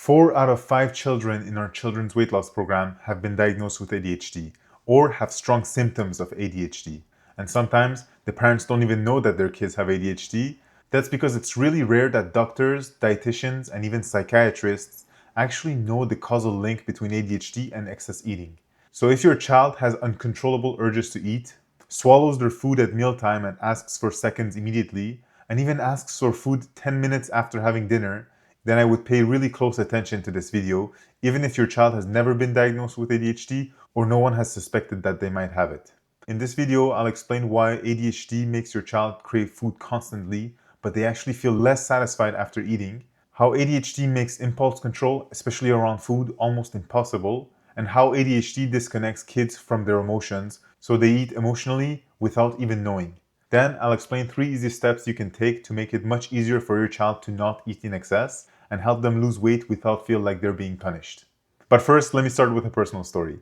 4 out of 5 children in our children's weight loss program have been diagnosed with ADHD or have strong symptoms of ADHD. And sometimes the parents don't even know that their kids have ADHD. That's because it's really rare that doctors, dietitians, and even psychiatrists actually know the causal link between ADHD and excess eating. So if your child has uncontrollable urges to eat, swallows their food at mealtime and asks for seconds immediately, and even asks for food 10 minutes after having dinner, then I would pay really close attention to this video, even if your child has never been diagnosed with ADHD or no one has suspected that they might have it. In this video, I'll explain why ADHD makes your child crave food constantly, but they actually feel less satisfied after eating, how ADHD makes impulse control, especially around food, almost impossible, and how ADHD disconnects kids from their emotions so they eat emotionally without even knowing. Then I'll explain 3 easy steps you can take to make it much easier for your child to not eat in excess and help them lose weight without feel like they're being punished. But first, let me start with a personal story.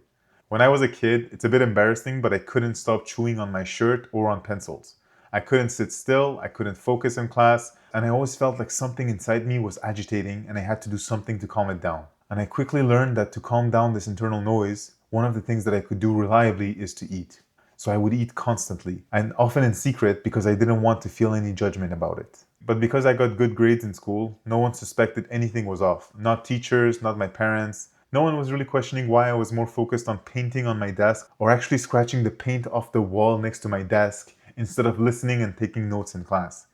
When I was a kid, it's a bit embarrassing, but I couldn't stop chewing on my shirt or on pencils. I couldn't sit still, I couldn't focus in class, and I always felt like something inside me was agitating and I had to do something to calm it down. And I quickly learned that to calm down this internal noise, one of the things that I could do reliably is to eat. So I would eat constantly, and often in secret because I didn't want to feel any judgment about it. But because I got good grades in school, no one suspected anything was off. Not teachers, not my parents. No one was really questioning why I was more focused on painting on my desk or actually scratching the paint off the wall next to my desk instead of listening and taking notes in class.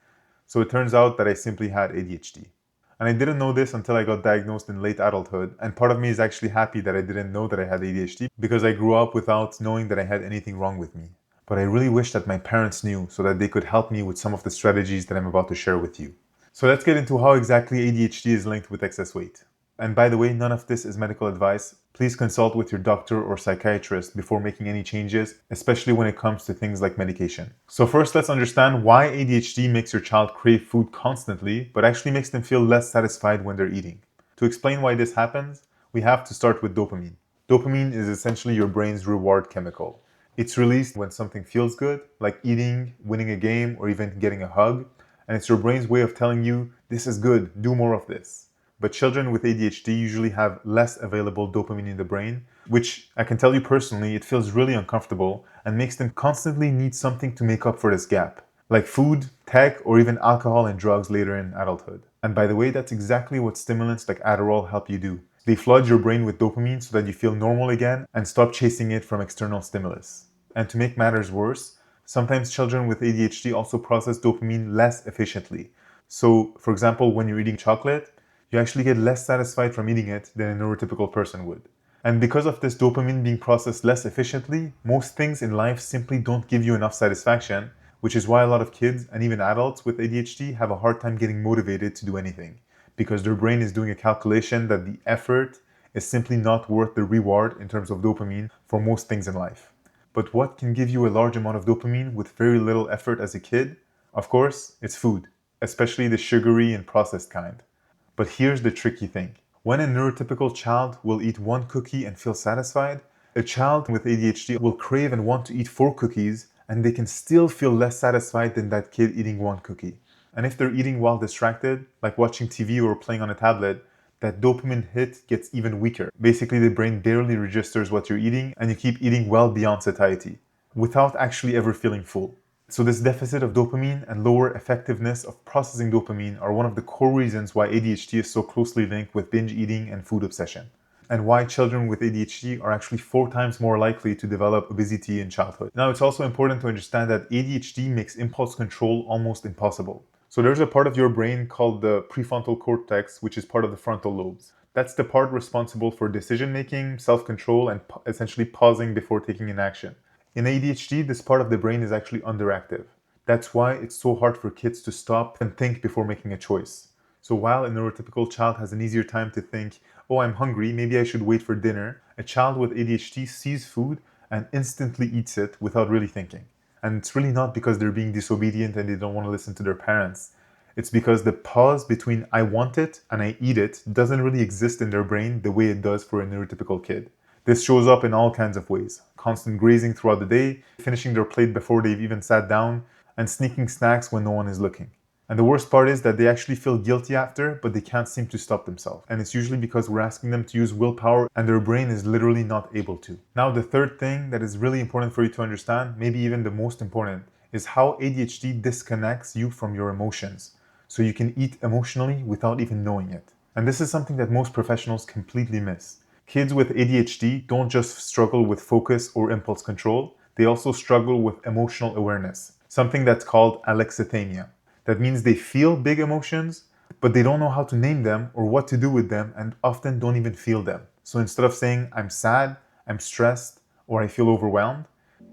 So it turns out that I simply had ADHD. And I didn't know this until I got diagnosed in late adulthood, and part of me is actually happy that I didn't know that I had ADHD because I grew up without knowing that I had anything wrong with me. But I really wish that my parents knew so that they could help me with some of the strategies that I'm about to share with you. So let's get into how exactly ADHD is linked with excess weight. And by the way, none of this is medical advice. Please consult with your doctor or psychiatrist before making any changes, especially when it comes to things like medication. So first, let's understand why ADHD makes your child crave food constantly, but actually makes them feel less satisfied when they're eating. To explain why this happens, we have to start with dopamine. Dopamine is essentially your brain's reward chemical. It's released when something feels good, like eating, winning a game, or even getting a hug, and it's your brain's way of telling you, this is good, do more of this. But children with ADHD usually have less available dopamine in the brain, which I can tell you personally, it feels really uncomfortable and makes them constantly need something to make up for this gap, like food, tech, or even alcohol and drugs later in adulthood. And by the way, that's exactly what stimulants like Adderall help you do. They flood your brain with dopamine so that you feel normal again and stop chasing it from external stimulus. And to make matters worse, sometimes children with ADHD also process dopamine less efficiently. So, for example, when you're eating chocolate, you actually get less satisfied from eating it than a neurotypical person would. And because of this dopamine being processed less efficiently, most things in life simply don't give you enough satisfaction, which is why a lot of kids and even adults with ADHD have a hard time getting motivated to do anything, because their brain is doing a calculation that the effort is simply not worth the reward in terms of dopamine for most things in life. But what can give you a large amount of dopamine with very little effort as a kid? Of course, it's food, especially the sugary and processed kind. But here's the tricky thing. When a neurotypical child will eat 1 cookie and feel satisfied, a child with ADHD will crave and want to eat 4 cookies, and they can still feel less satisfied than that kid eating 1 cookie. And if they're eating while distracted, like watching TV or playing on a tablet, that dopamine hit gets even weaker. Basically, the brain barely registers what you're eating, and you keep eating well beyond satiety, without actually ever feeling full. So this deficit of dopamine and lower effectiveness of processing dopamine are one of the core reasons why ADHD is so closely linked with binge eating and food obsession, and why children with ADHD are actually 4 times more likely to develop obesity in childhood. Now, it's also important to understand that ADHD makes impulse control almost impossible. So there's a part of your brain called the prefrontal cortex, which is part of the frontal lobes. That's the part responsible for decision making, self-control, and essentially pausing before taking an action. In ADHD, this part of the brain is actually underactive. That's why it's so hard for kids to stop and think before making a choice. So while a neurotypical child has an easier time to think, oh, I'm hungry, maybe I should wait for dinner, a child with ADHD sees food and instantly eats it without really thinking. And it's really not because they're being disobedient and they don't want to listen to their parents. It's because the pause between I want it and I eat it doesn't really exist in their brain the way it does for a neurotypical kid. This shows up in all kinds of ways. Constant grazing throughout the day, finishing their plate before they've even sat down, and sneaking snacks when no one is looking. And the worst part is that they actually feel guilty after, but they can't seem to stop themselves. And it's usually because we're asking them to use willpower and their brain is literally not able to. Now, the third thing that is really important for you to understand, maybe even the most important, is how ADHD disconnects you from your emotions. So you can eat emotionally without even knowing it. And this is something that most professionals completely miss. Kids with ADHD don't just struggle with focus or impulse control, they also struggle with emotional awareness, something that's called alexithymia. That means they feel big emotions, but they don't know how to name them or what to do with them and often don't even feel them. So instead of saying, I'm sad, I'm stressed, or I feel overwhelmed,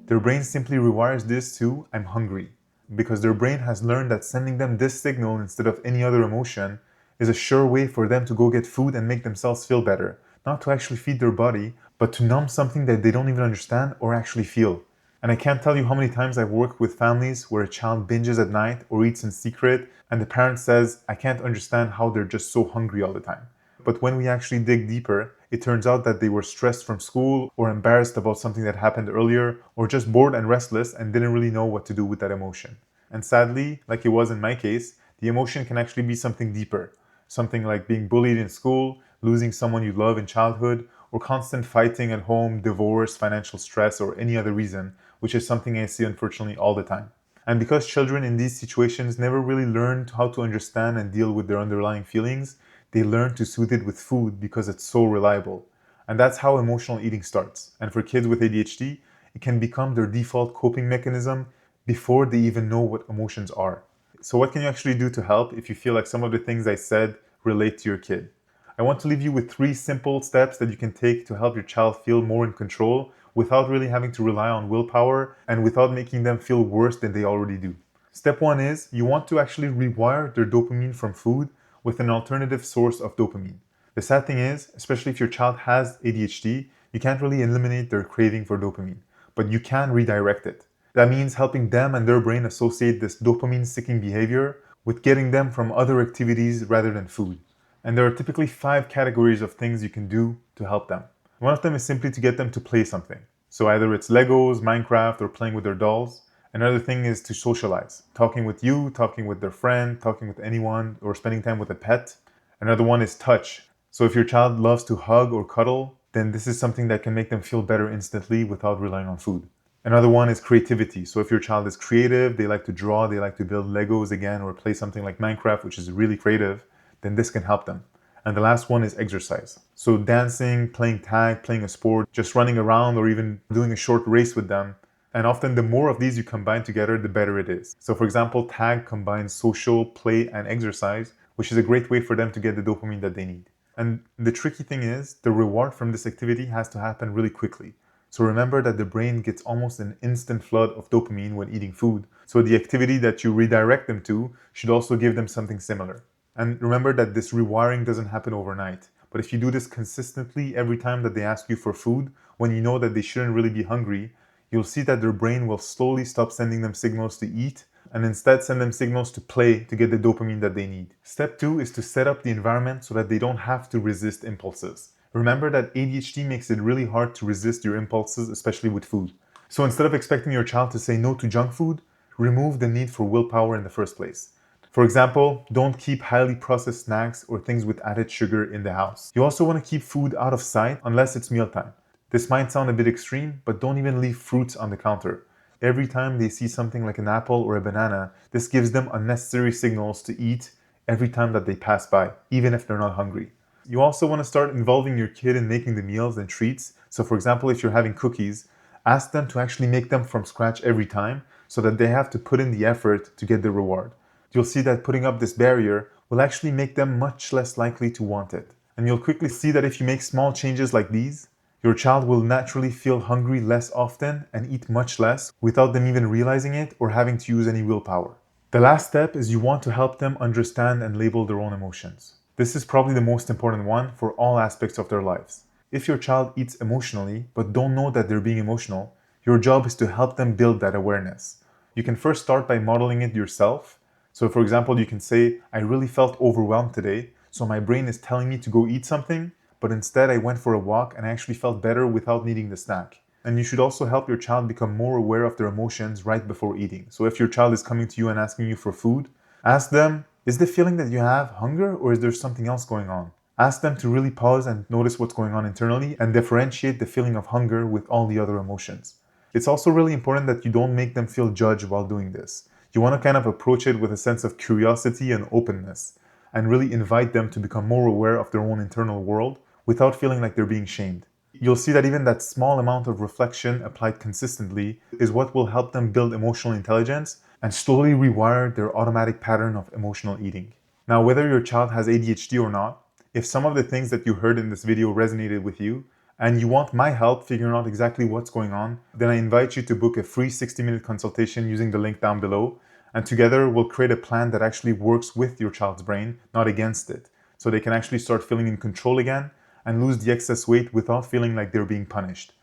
their brain simply rewires this to, I'm hungry. Because their brain has learned that sending them this signal instead of any other emotion is a sure way for them to go get food and make themselves feel better. Not to actually feed their body, but to numb something that they don't even understand or actually feel. And I can't tell you how many times I've worked with families where a child binges at night or eats in secret, and the parent says, I can't understand how they're just so hungry all the time. But when we actually dig deeper, it turns out that they were stressed from school or embarrassed about something that happened earlier, or just bored and restless and didn't really know what to do with that emotion. And sadly, like it was in my case, the emotion can actually be something deeper. Something like being bullied in school, losing someone you love in childhood, or constant fighting at home, divorce, financial stress, or any other reason, which is something I see unfortunately all the time. And because children in these situations never really learn how to understand and deal with their underlying feelings, they learn to soothe it with food because it's so reliable. And that's how emotional eating starts. And for kids with ADHD, it can become their default coping mechanism before they even know what emotions are. So, what can you actually do to help if you feel like some of the things I said relate to your kid? I want to leave you with 3 simple steps that you can take to help your child feel more in control without really having to rely on willpower and without making them feel worse than they already do. Step 1 is you want to actually rewire their dopamine from food with an alternative source of dopamine. The sad thing is, especially if your child has ADHD, you can't really eliminate their craving for dopamine, but you can redirect it. That means helping them and their brain associate this dopamine seeking behavior with getting them from other activities rather than food. And there are typically 5 categories of things you can do to help them. One of them is simply to get them to play something. So either it's Legos, Minecraft, or playing with their dolls. Another thing is to socialize, talking with you, talking with their friend, talking with anyone, or spending time with a pet. Another one is touch. So if your child loves to hug or cuddle, then this is something that can make them feel better instantly without relying on food. Another one is creativity. So if your child is creative, they like to draw, they like to build Legos again, or play something like Minecraft, which is really creative, then this can help them. And the last one is exercise. So dancing, playing tag, playing a sport, just running around, or even doing a short race with them. And often the more of these you combine together, the better it is. So for example, tag combines social, play, and exercise, which is a great way for them to get the dopamine that they need. And the tricky thing is, the reward from this activity has to happen really quickly. So remember that the brain gets almost an instant flood of dopamine when eating food. So the activity that you redirect them to should also give them something similar. And remember that this rewiring doesn't happen overnight. But if you do this consistently every time that they ask you for food, when you know that they shouldn't really be hungry, you'll see that their brain will slowly stop sending them signals to eat and instead send them signals to play to get the dopamine that they need. Step 2 is to set up the environment so that they don't have to resist impulses. Remember that ADHD makes it really hard to resist your impulses, especially with food. So instead of expecting your child to say no to junk food, remove the need for willpower in the first place. For example, don't keep highly processed snacks or things with added sugar in the house. You also want to keep food out of sight unless it's mealtime. This might sound a bit extreme, but don't even leave fruits on the counter. Every time they see something like an apple or a banana, this gives them unnecessary signals to eat every time that they pass by, even if they're not hungry. You also want to start involving your kid in making the meals and treats. So for example, if you're having cookies, ask them to actually make them from scratch every time so that they have to put in the effort to get the reward. You'll see that putting up this barrier will actually make them much less likely to want it. And you'll quickly see that if you make small changes like these, your child will naturally feel hungry less often and eat much less without them even realizing it or having to use any willpower. The last step is you want to help them understand and label their own emotions. This is probably the most important one for all aspects of their lives. If your child eats emotionally but don't know that they're being emotional, your job is to help them build that awareness. You can first start by modeling it yourself. So for example, you can say, I really felt overwhelmed today, so my brain is telling me to go eat something, but instead I went for a walk and I actually felt better without needing the snack. And you should also help your child become more aware of their emotions right before eating. So if your child is coming to you and asking you for food, Ask them, is the feeling that you have hunger or is there something else going on? Ask them to really pause and notice what's going on internally and differentiate the feeling of hunger with all the other emotions. It's also really important that you don't make them feel judged while doing this. You want to kind of approach it with a sense of curiosity and openness and really invite them to become more aware of their own internal world without feeling like they're being shamed. You'll see that even that small amount of reflection applied consistently is what will help them build emotional intelligence and slowly rewire their automatic pattern of emotional eating. Now, whether your child has ADHD or not, if some of the things that you heard in this video resonated with you, and you want my help figuring out exactly what's going on, then I invite you to book a free 60-minute consultation using the link down below, and together we'll create a plan that actually works with your child's brain, not against it, so they can actually start feeling in control again and lose the excess weight without feeling like they're being punished.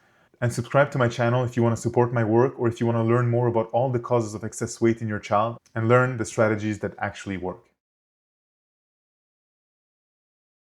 And subscribe to my channel if you want to support my work or if you want to learn more about all the causes of excess weight in your child and learn the strategies that actually work.